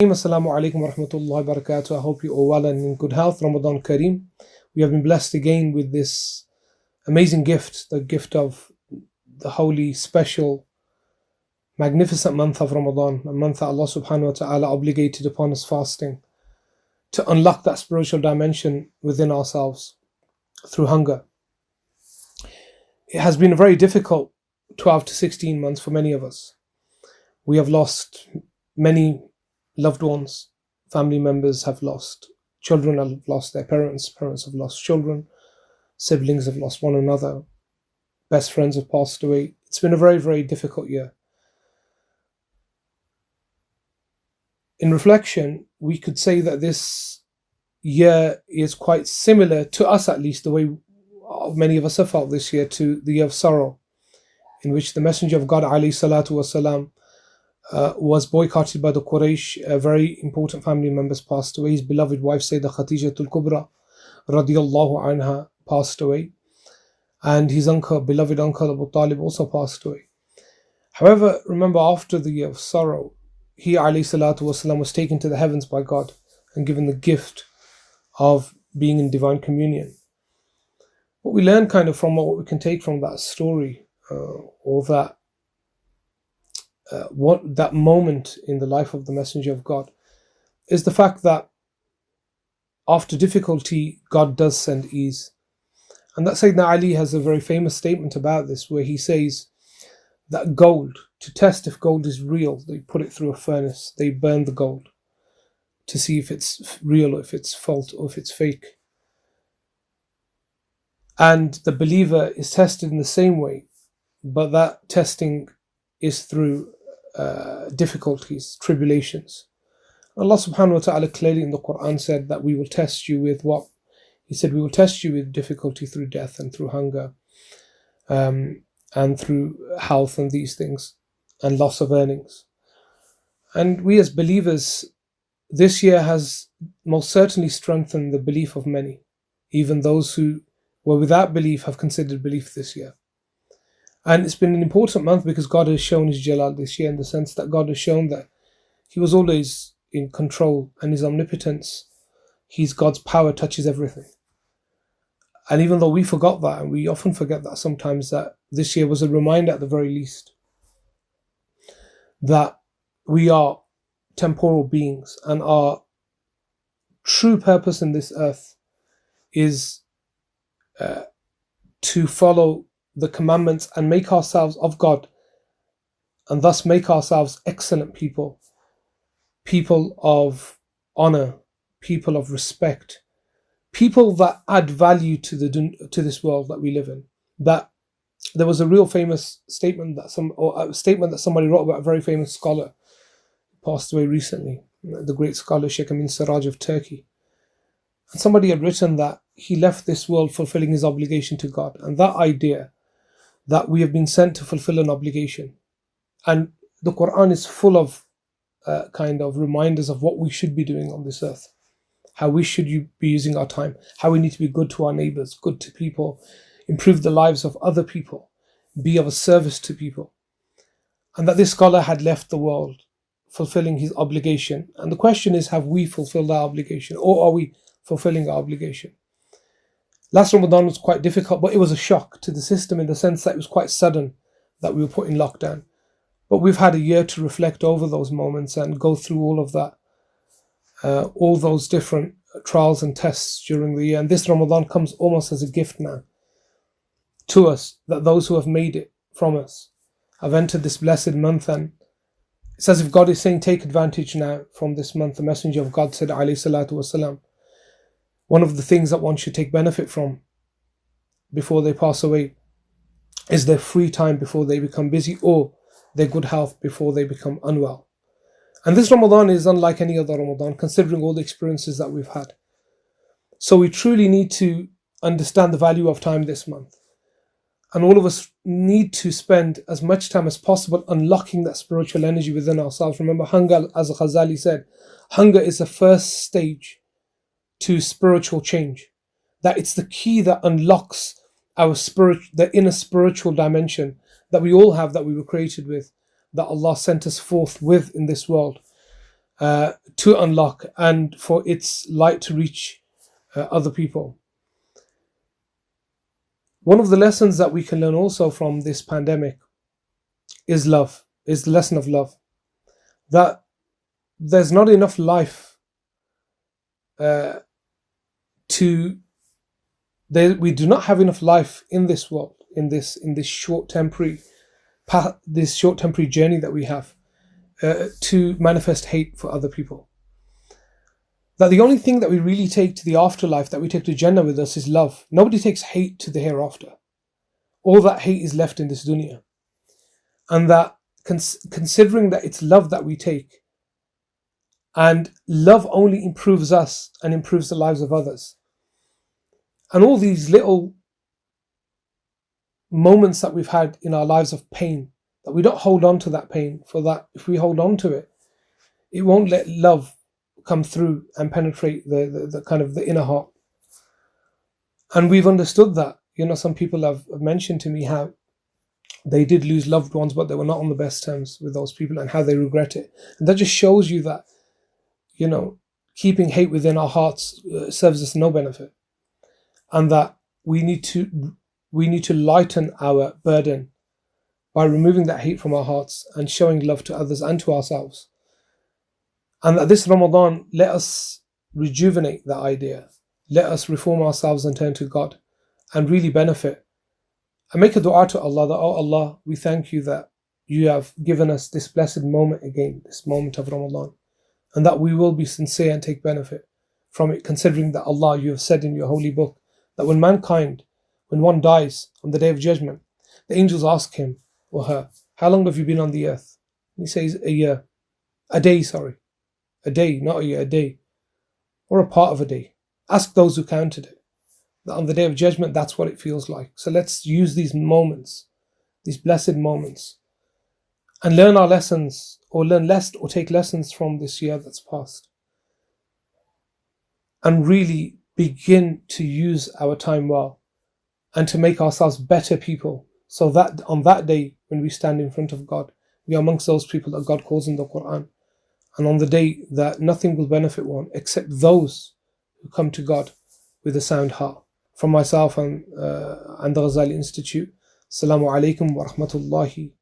Assalamu alaikum wa rahmatullahi wa barakatuh. I hope you're all well and in good health. Ramadan Kareem. We have been blessed again with this amazing gift, the gift of the holy, special, magnificent month of Ramadan, a month that Allah subhanahu wa ta'ala obligated upon us fasting to unlock that spiritual dimension within ourselves through hunger. It has been a very difficult 12 to 16 months for many of us. We have lost many loved ones, family members have lost, children have lost their parents, parents have lost children, siblings have lost one another, best friends have passed away. It's been a very, very difficult year. In reflection, we could say that this year is quite similar, to us at least, the way many of us have felt this year, to the year of sorrow, in which the Messenger of God alayhi salatu wasalam was boycotted by the Quraysh. Very important family members passed away. His beloved wife Sayyidah Khadijatul Kubra radiyallahu anha passed away, and his uncle, beloved uncle Abu Talib, also passed away. However, remember, after the year of sorrow, he alayhi salatu wasalam was taken to the heavens by God and given the gift of being in divine communion. What we learn kind of from what we can take from that story, or that moment in the life of the Messenger of God, is the fact that after difficulty, God does send ease. And that Sayyidina Ali has a very famous statement about this, where he says that gold, to test if gold is real, they put it through a furnace, they burn the gold to see if it's real, or if it's false, or if it's fake. And the believer is tested in the same way, but that testing is through difficulties, tribulations. Allah subhanahu wa ta'ala clearly in the Quran said that we will test you with what? He said we will test you with difficulty through death and through hunger, and through health and these things, and loss of earnings. And we as believers, this year has most certainly strengthened the belief of many. Even those who were without belief have considered belief this year. And it's been an important month because God has shown His Jalal this year, in the sense that God has shown that He was always in control, and His omnipotence, God's power touches everything. And even though we forgot that, and we often forget that sometimes, that this year was a reminder at the very least that we are temporal beings, and our true purpose in this earth is to follow the commandments and make ourselves of God, and thus make ourselves excellent people, people of honor, people of respect, people that add value to this world that we live in. That there was a real famous statement that somebody wrote about a very famous scholar who passed away recently, the great scholar Shaykh Sjaad of Turkey. And somebody had written that he left this world fulfilling his obligation to God. And that idea that we have been sent to fulfill an obligation, and the Quran is full of kind of reminders of what we should be doing on this earth, how we should be using our time, how we need to be good to our neighbors, good to people, improve the lives of other people, be of a service to people. And that this scholar had left the world fulfilling his obligation. And the question is, have we fulfilled our obligation, or are we fulfilling our obligation? Last Ramadan was quite difficult, but it was a shock to the system in the sense that it was quite sudden that we were put in lockdown. But we've had a year to reflect over those moments and go through all of that, all those different trials and tests during the year. And this Ramadan comes almost as a gift now to us, that those who have made it from us have entered this blessed month. And it's as if God is saying, take advantage now from this month. The Messenger of God said, alayhi salatu wasalam, one of the things that one should take benefit from before they pass away is their free time before they become busy, or their good health before they become unwell. And this Ramadan is unlike any other Ramadan, considering all the experiences that we've had. So we truly need to understand the value of time this month. And all of us need to spend as much time as possible unlocking that spiritual energy within ourselves. Remember, hunger, as Ghazali said, hunger is the first stage to spiritual change. That it's the key that unlocks the inner spiritual dimension that we all have, that we were created with, that Allah sent us forth with in this world. to unlock and for its light to reach other people. One of the lessons that we can learn also from this pandemic is love, is the lesson of love. That there's not enough life we do not have enough life in this world, in this short temporary path, this short temporary journey that we have to manifest hate for other people. That the only thing that we really take to the afterlife, that we take to Jannah with us, is love. Nobody takes hate to the hereafter. All that hate is left in this dunya. And that considering that it's love that we take, and love only improves us and improves the lives of others. And all these little moments that we've had in our lives of pain, that we don't hold on to that pain, for that if we hold on to it, it won't let love come through and penetrate the kind of the inner heart. And we've understood that. Some people have mentioned to me how they did lose loved ones, but they were not on the best terms with those people and how they regret it. And that just shows you that, keeping hate within our hearts serves us no benefit. And that we need to lighten our burden by removing that hate from our hearts and showing love to others and to ourselves. And that this Ramadan, let us rejuvenate that idea. Let us reform ourselves and turn to God and really benefit. And make a dua to Allah that, oh Allah, we thank you that you have given us this blessed moment again, this moment of Ramadan, and that we will be sincere and take benefit from it, considering that Allah, you have said in your holy book, that when one dies on the day of judgment, the angels ask him or her, how long have you been on the earth? And he says, a year. A day, not a year, a day. Or a part of a day. Ask those who counted it. That on the day of judgment, that's what it feels like. So let's use these moments, these blessed moments, and learn our lessons, or take lessons from this year that's passed. And really begin to use our time well and to make ourselves better people, so that on that day when we stand in front of God, we are amongst those people that God calls in the Quran. And on the day that nothing will benefit one except those who come to God with a sound heart. From myself and the Ghazali Institute, Assalamu alaikum wa rahmatullahi